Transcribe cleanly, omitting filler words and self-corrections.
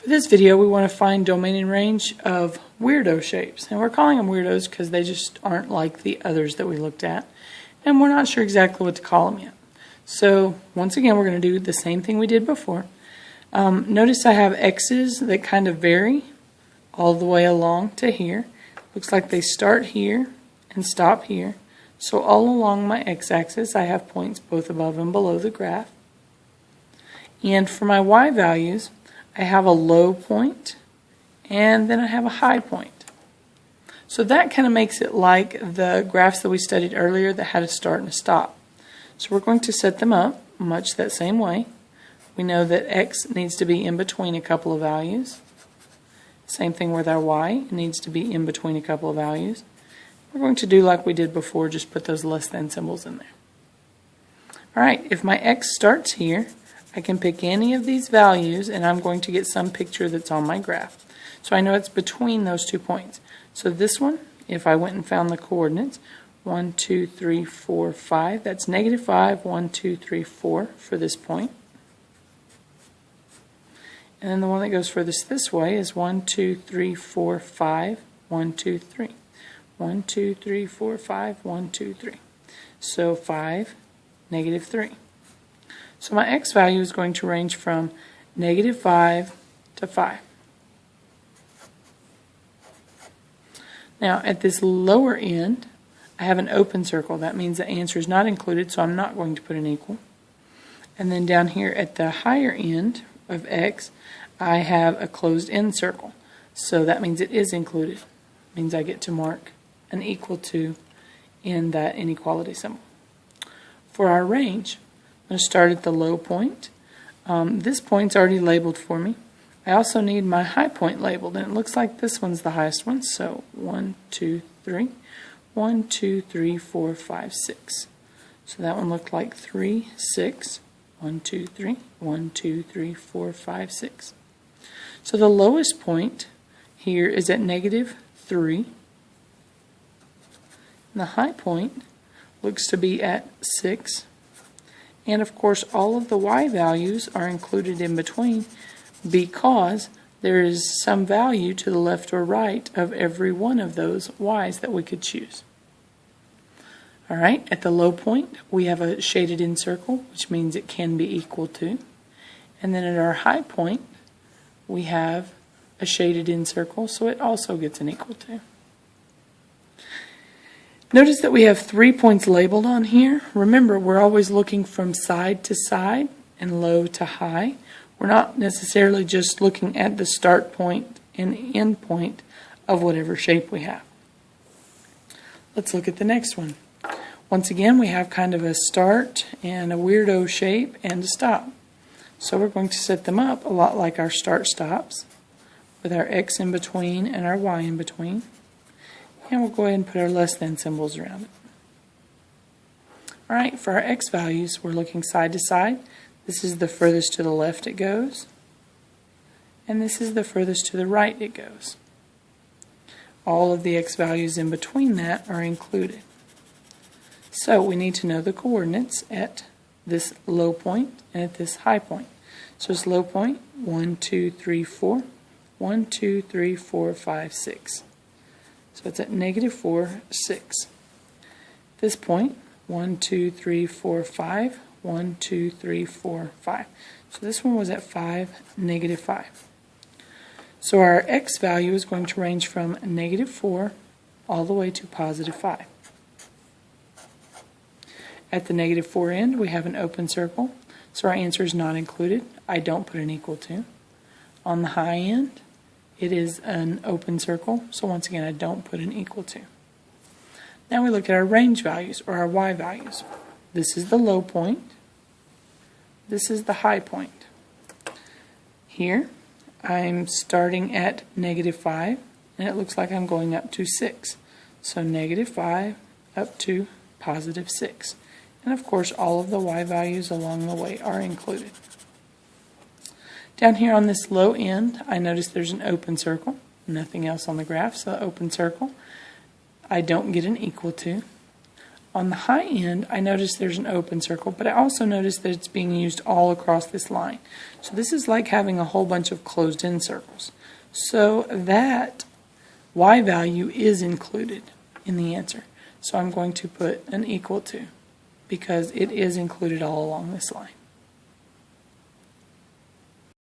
For this video, we want to find domain and range of weirdo shapes. And we're calling them weirdos because they just aren't like the others that we looked at. And we're not sure exactly what to call them yet. So once again, we're going to do the same thing we did before. Notice I have X's that kind of vary all the way along to here. Looks like they start here and stop here. So all along my x-axis, I have points both above and below the graph. And for my y values, I have a low point, and then I have a high point. So that kind of makes it like the graphs that we studied earlier that had a start and a stop. So we're going to set them up much that same way. We know that x needs to be in between a couple of values. Same thing with our y, it needs to be in between a couple of values. We're going to do like we did before, just put those less than symbols in there. Alright, if my x starts here, I can pick any of these values and I'm going to get some picture that's on my graph. So I know it's between those 2 points. So this one, if I went and found the coordinates, 1, 2, 3, 4, 5, that's -5, 1, 2, 3, 4 for this point. And then the one that goes furthest this way is 1, 2, 3, 4, 5, 1, 2, 3. 1, 2, 3, 4, 5, 1, 2, 3. So 5, -3. So my x value is going to range from -5 to 5. Now at this lower end, I have an open circle. That means the answer is not included, so I'm not going to put an equal. And then down here at the higher end of x, I have a closed end circle. So that means it is included. It means I get to mark an equal to in that inequality symbol. For our range, I'm going to start at the low point. This point's already labeled for me. I also need my high point labeled, and it looks like this one's the highest one. So 1, 2, 3. 1, 2, 3, 4, 5, 6. So that one looked like 3, 6. 1, 2, 3. 1, 2, 3, 4, 5, 6. So the lowest point here is at -3. And the high point looks to be at 6. And of course all of the y values are included in between because there is some value to the left or right of every one of those y's that we could choose. Alright, at the low point we have a shaded in circle, which means it can be equal to. And then at our high point we have a shaded in circle, so it also gets an equal to. Notice that we have 3 points labeled on here. Remember, we're always looking from side to side and low to high. We're not necessarily just looking at the start point and end point of whatever shape we have. Let's look at the next one. Once again, we have kind of a start and a weirdo shape and a stop. So we're going to set them up a lot like our start stops, with our x in between and our y in between. And we'll go ahead and put our less than symbols around it. Alright, for our x values, we're looking side to side. This is the furthest to the left it goes. And this is the furthest to the right it goes. All of the x values in between that are included. So we need to know the coordinates at this low point and at this high point. So it's low point, 1, 2, 3, 4. 1, 2, 3, 4, 5, 6. So it's at -4, 6. This point, 1, 2, 3, 4, 5. 1, 2, 3, 4, 5. So this one was at 5, -5. So our x value is going to range from -4 all the way to +5. At the -4 end, we have an open circle, so our answer is not included. I don't put an equal to. On the high end, it is an open circle, so once again I don't put an equal to. Now we look at our range values, or our y values. This is the low point. This is the high point. Here I'm starting at -5, and it looks like I'm going up to 6. So -5 up to +6. And of course all of the y values along the way are included. Down here on this low end, I notice there's an open circle, nothing else on the graph, so open circle. I don't get an equal to. On the high end, I notice there's an open circle, but I also notice that it's being used all across this line. So this is like having a whole bunch of closed-in circles. So that y value is included in the answer. So I'm going to put an equal to, because it is included all along this line.